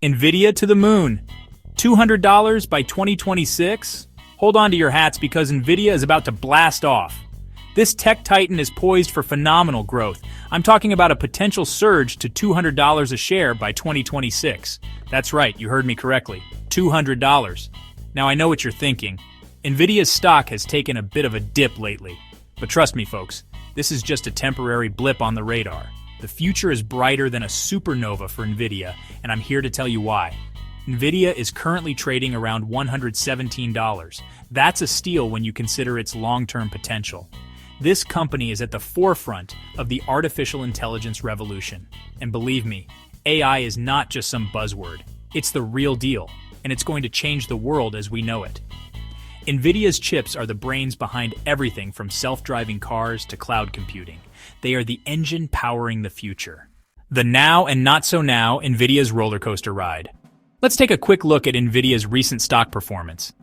Nvidia to the moon. $200 by 2026? Hold on to your hats because Nvidia is about to blast off. This tech titan is poised for phenomenal growth. I'm talking about a potential surge to $200 a share by 2026. That's right, you heard me correctly. $200. Now I know what you're thinking. Nvidia's stock has taken a bit of a dip lately. But trust me, folks, this is just a temporary blip on the radar. The future is brighter than a supernova for Nvidia, and I'm here to tell you why. Nvidia is currently trading around $117. That's a steal when you consider its long-term potential. This company is at the forefront of the artificial intelligence revolution. And believe me, AI is not just some buzzword. It's the real deal, and it's going to change the world as we know it. Nvidia's chips are the brains behind everything from self-driving cars to cloud computing. They are the engine powering the future. The now and not so now Nvidia's roller coaster ride. Let's take a quick look at Nvidia's recent stock performance.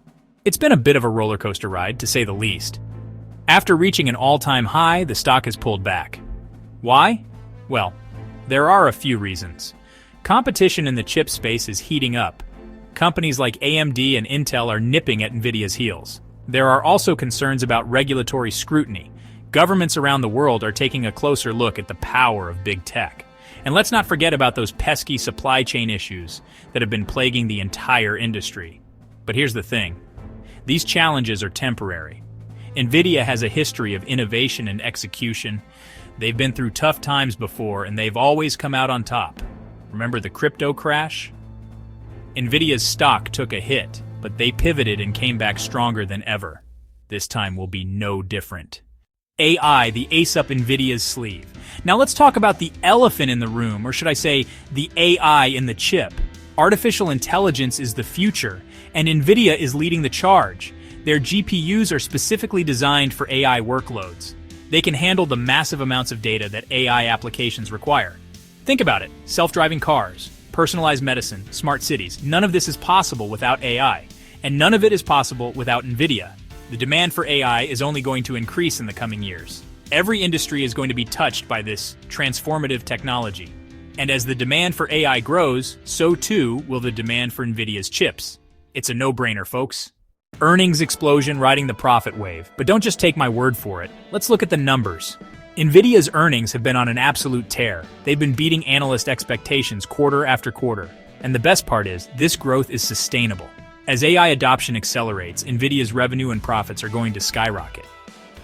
It's been a bit of a roller coaster ride, to say the least. After reaching an all-time high, the stock has pulled back. Why? Well, there are a few reasons. Competition in the chip space is heating up. Companies like AMD and Intel are nipping at Nvidia's heels. There are also concerns about regulatory scrutiny. Governments around the world are taking a closer look at the power of big tech. And let's not forget about those pesky supply chain issues that have been plaguing the entire industry. But here's the thing. These challenges are temporary. Nvidia has a history of innovation and execution. They've been through tough times before, and they've always come out on top. Remember the crypto crash? Nvidia's stock took a hit, but they pivoted and came back stronger than ever. This time will be no different. AI, the ace up Nvidia's sleeve. Now let's talk about the elephant in the room, or should I say, the AI in the chip. Artificial intelligence is the future, and Nvidia is leading the charge. Their GPUs are specifically designed for AI workloads. They can handle the massive amounts of data that AI applications require. Think about it, self-driving cars, personalized medicine, smart cities. None of this is possible without AI, and none of it is possible without Nvidia. The demand for AI is only going to increase in the coming years. Every industry is going to be touched by this transformative technology. And as the demand for AI grows, so too will the demand for Nvidia's chips. It's a no-brainer, folks. Earnings explosion riding the profit wave. But don't just take my word for it. Let's look at the numbers. Nvidia's earnings have been on an absolute tear. They've been beating analyst expectations quarter after quarter. And the best part is, this growth is sustainable. As AI adoption accelerates, Nvidia's revenue and profits are going to skyrocket.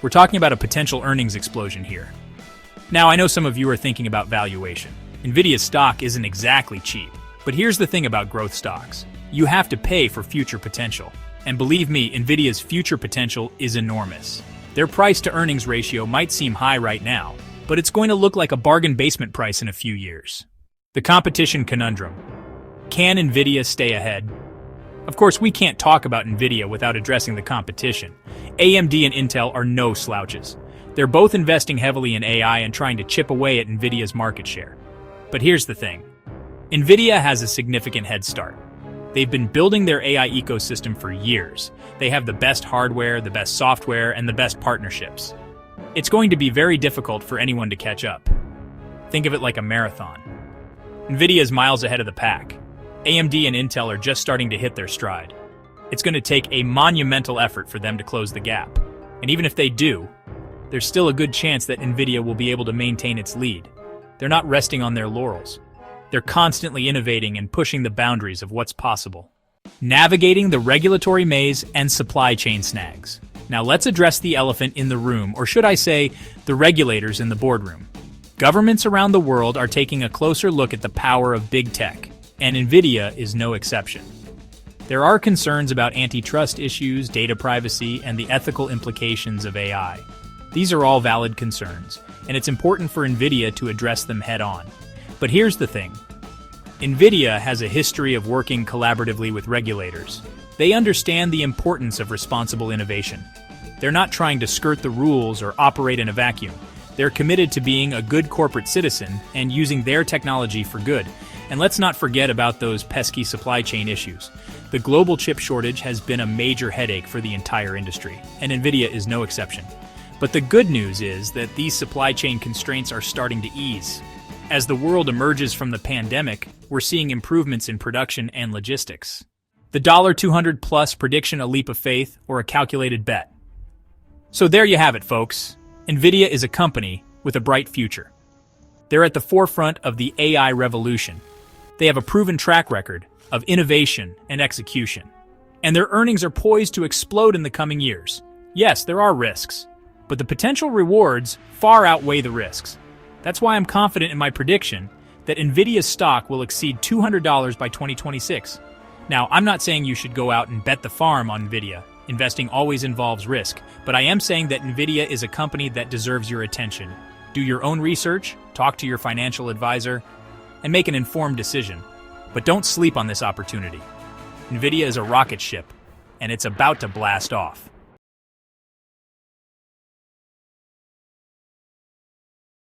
We're talking about a potential earnings explosion here. Now, I know some of you are thinking about valuation. Nvidia's stock isn't exactly cheap. But here's the thing about growth stocks. You have to pay for future potential. And believe me, Nvidia's future potential is enormous. Their price-to-earnings ratio might seem high right now, but it's going to look like a bargain basement price in a few years. The competition conundrum. Can Nvidia stay ahead? Of course, we can't talk about Nvidia without addressing the competition. AMD and Intel are no slouches. They're both investing heavily in AI and trying to chip away at Nvidia's market share. But here's the thing. Nvidia has a significant head start. They've been building their AI ecosystem for years. They have the best hardware, the best software, and the best partnerships. It's going to be very difficult for anyone to catch up. Think of it like a marathon. Nvidia is miles ahead of the pack. AMD and Intel are just starting to hit their stride. It's going to take a monumental effort for them to close the gap. And even if they do, there's still a good chance that Nvidia will be able to maintain its lead. They're not resting on their laurels. They're constantly innovating and pushing the boundaries of what's possible. Navigating the regulatory maze and supply chain snags. Now let's address the elephant in the room, or should I say, the regulators in the boardroom. Governments around the world are taking a closer look at the power of big tech, and Nvidia is no exception. There are concerns about antitrust issues, data privacy, and the ethical implications of AI. These are all valid concerns, and it's important for Nvidia to address them head-on. But here's the thing. Nvidia has a history of working collaboratively with regulators. They understand the importance of responsible innovation. They're not trying to skirt the rules or operate in a vacuum. They're committed to being a good corporate citizen and using their technology for good. And let's not forget about those pesky supply chain issues. The global chip shortage has been a major headache for the entire industry, and Nvidia is no exception. But the good news is that these supply chain constraints are starting to ease. As the world emerges from the pandemic, we're seeing improvements in production and logistics. The $200 plus prediction a leap of faith or a calculated bet? So there you have it, folks. Nvidia is a company with a bright future. They're at the forefront of the AI revolution. They have a proven track record of innovation and execution. And their earnings are poised to explode in the coming years. Yes, there are risks, but the potential rewards far outweigh the risks. That's why I'm confident in my prediction that Nvidia's stock will exceed $200 by 2026. Now, I'm not saying you should go out and bet the farm on Nvidia. Investing always involves risk, but I am saying that Nvidia is a company that deserves your attention. Do your own research, talk to your financial advisor, and make an informed decision. But don't sleep on this opportunity. Nvidia is a rocket ship, and it's about to blast off.